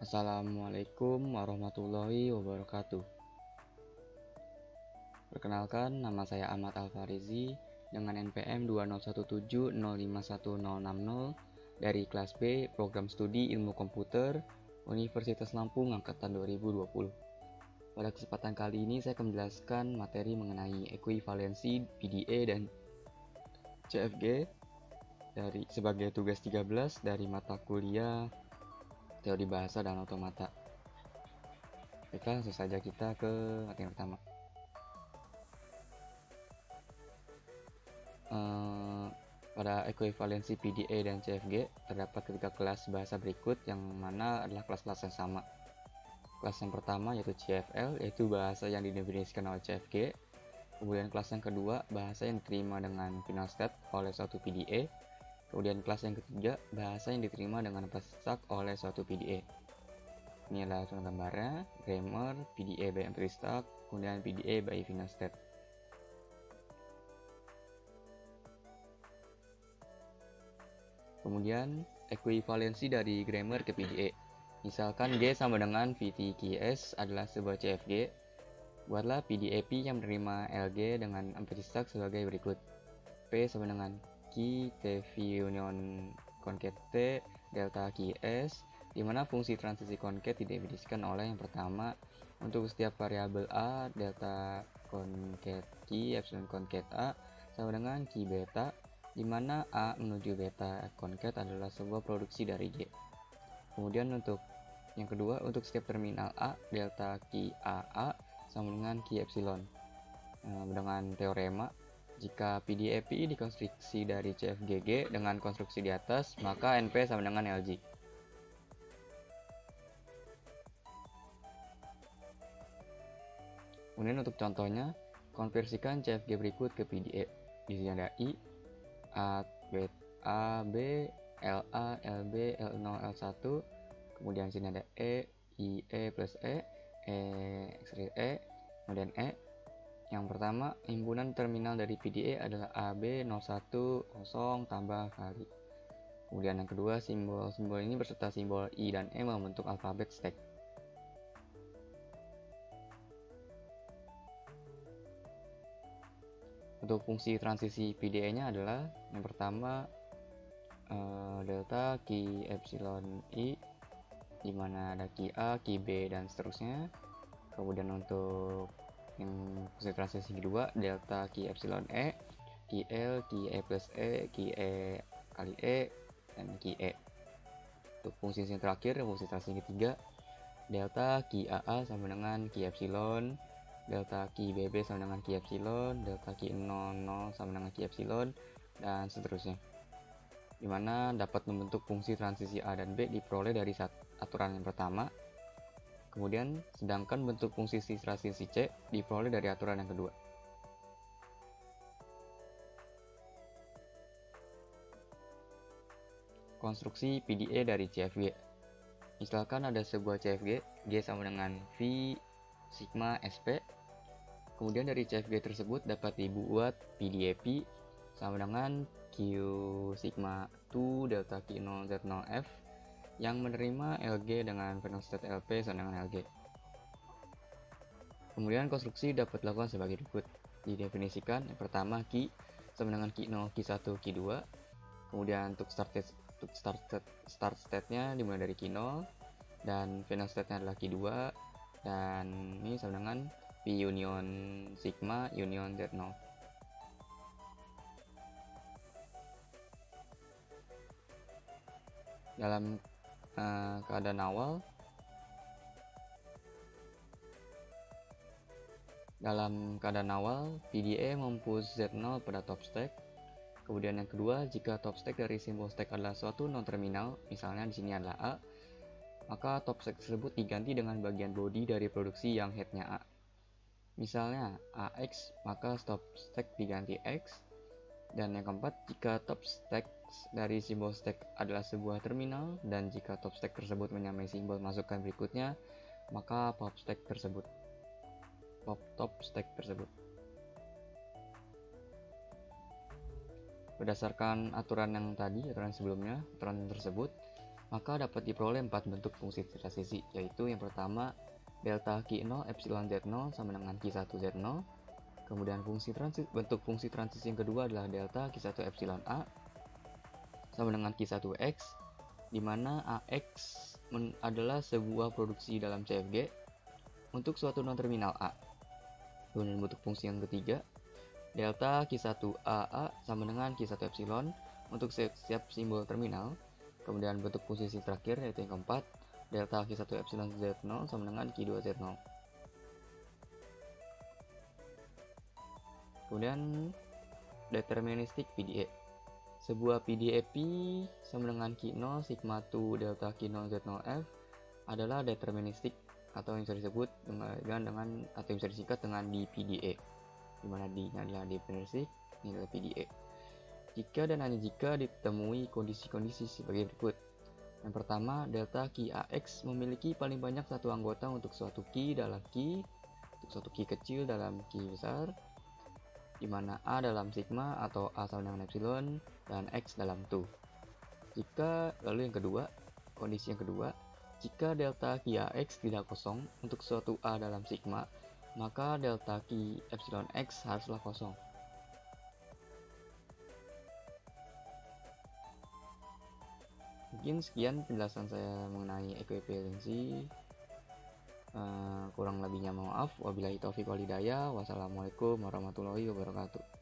Assalamualaikum warahmatullahi wabarakatuh. Perkenalkan, nama saya Ahmad Alfarizi dengan NPM 20170516060 dari kelas B Program Studi Ilmu Komputer Universitas Lampung Angkatan 2020. Pada kesempatan kali ini saya akan menjelaskan materi mengenai ekuivalensi PDA dan CFG sebagai tugas 13 dari mata kuliah Teori Bahasa dan Otomata. Baiklah, langsung saja kita ke materi pertama. Pada ekuivalensi PDA dan CFG terdapat ketiga kelas bahasa berikut yang mana adalah kelas-kelas yang sama. Kelas yang pertama yaitu CFL, yaitu bahasa yang didefinisikan oleh CFG. Kemudian kelas yang kedua, bahasa yang diterima dengan final state oleh suatu PDA. Kemudian kelas yang ketiga, bahasa yang diterima dengan abstract oleh suatu PDA. Ini adalah contoh gambarnya: grammar, PDA by empty stack, kemudian PDA by final state. Kemudian ekuivalensi dari grammar ke PDA. Misalkan G sama dengan VTQS adalah sebuah CFG. Buatlah PDA-P yang menerima LG dengan empty stack sebagai berikut. P sama dengan Q TV union concat T delta QS, di mana fungsi transisi concat didefinisikan oleh yang pertama untuk setiap variabel A delta concat Q epsilon concat A sama dengan Q beta, di mana A menuju beta concat adalah sebuah produksi dari G. Kemudian untuk yang kedua, untuk setiap terminal A, delta Q AA sama dengan Q epsilon. Dengan teorema, jika PDA-P dikonstruksi dari CFGG dengan konstruksi di atas, maka NP sama dengan LG. Kemudian untuk contohnya, konversikan CFG berikut ke PDA. Di sini ada I, A, B, LA, LB, L0, L1. Kemudian sini ada E, IE plus E, kemudian E. Yang pertama, himpunan terminal dari PDA adalah AB 010 tambah kali. Kemudian yang kedua, simbol-simbol ini beserta simbol I dan E membentuk alfabet stack. Untuk fungsi transisi PDA-nya adalah yang pertama, delta Q epsilon I, di mana ada Q A, Q B dan seterusnya. Kemudian untuk yang fungsi transisi kedua, delta Q epsilon E, Q L, Q E plus E, Q E kali E, dan Q E. Untuk fungsi yang terakhir, fungsi transisi ketiga, delta Q A A sama dengan Q epsilon, delta Q B B sama dengan Q epsilon, delta Q 00 sama dengan Q epsilon, dan seterusnya. Dimana dapat membentuk fungsi transisi A dan B diperoleh dari aturan yang pertama. Kemudian sedangkan bentuk fungsi transisi C diperoleh dari aturan yang kedua. Konstruksi PDA dari CFG. Misalkan ada sebuah CFG, G sama dengan V sigma SP. Kemudian dari CFG tersebut dapat dibuat PDA-P sama dengan Q sigma 2 delta Q0 Z0F yang menerima LG dengan final state LP sama dengan LG. Kemudian konstruksi dapat dilakukan sebagai berikut. Didefinisikan yang pertama Q sama dengan Q0, Q1, Q2. Kemudian untuk start state-nya dimulai dari Q0 dan final state-nya adalah Q2, dan ini sama dengan P union sigma union Z0. Dalam keadaan awal, PDA mempush Z0 pada top stack. Kemudian yang kedua, jika top stack dari simbol stack adalah suatu non-terminal, misalnya di sini adalah A, maka top stack tersebut diganti dengan bagian body dari produksi yang headnya A. Misalnya AX, maka top stack diganti X. Dan yang keempat, jika top stack dari simbol stack adalah sebuah terminal, dan jika top stack tersebut menyamai simbol masukan berikutnya, maka top stack tersebut. Berdasarkan aturan yang tadi, aturan sebelumnya, aturan tersebut, maka dapat diperoleh 4 bentuk fungsi transisi, yaitu yang pertama delta Q0 epsilon Z0 sama dengan Q1 Z0. Kemudian bentuk fungsi transisi yang kedua adalah delta Q1 epsilon A sama dengan Q1 X, di mana AX adalah sebuah produksi dalam CFG untuk suatu non-terminal A. Kemudian bentuk fungsi yang ketiga, delta Q1 AA sama dengan Q1 epsilon untuk setiap simbol terminal. Kemudian bentuk fungsi terakhir yaitu yang keempat, delta Q1 epsilon Z0 sama dengan Q2 Z0. Kemudian deterministik PDE. Sebuah PDEP sama dengan Q0 sigma 2 delta Q0 Z0F adalah deterministik atau yang bisa disebut dengan atau bisa disingkat dengan DPDA, di mana D adalah deterministik, ini adalah PDA. Jika dan hanya jika ditemui kondisi-kondisi sebagai berikut. Yang pertama, delta Q AX memiliki paling banyak satu anggota untuk suatu Q dalam Q, untuk suatu Q kecil dalam Q besar, di mana A dalam sigma atau A sama dengan epsilon dan X dalam 2. Lalu yang kedua, kondisi yang kedua, jika delta Q AX tidak kosong untuk suatu A dalam sigma, maka delta Q epsilon X haruslah kosong. Mungkin sekian penjelasan saya mengenai ekuivalensi. Kurang lebihnya maaf. Wabillahi taufiq wal hidayah. Wassalamualaikum warahmatullahi wabarakatuh.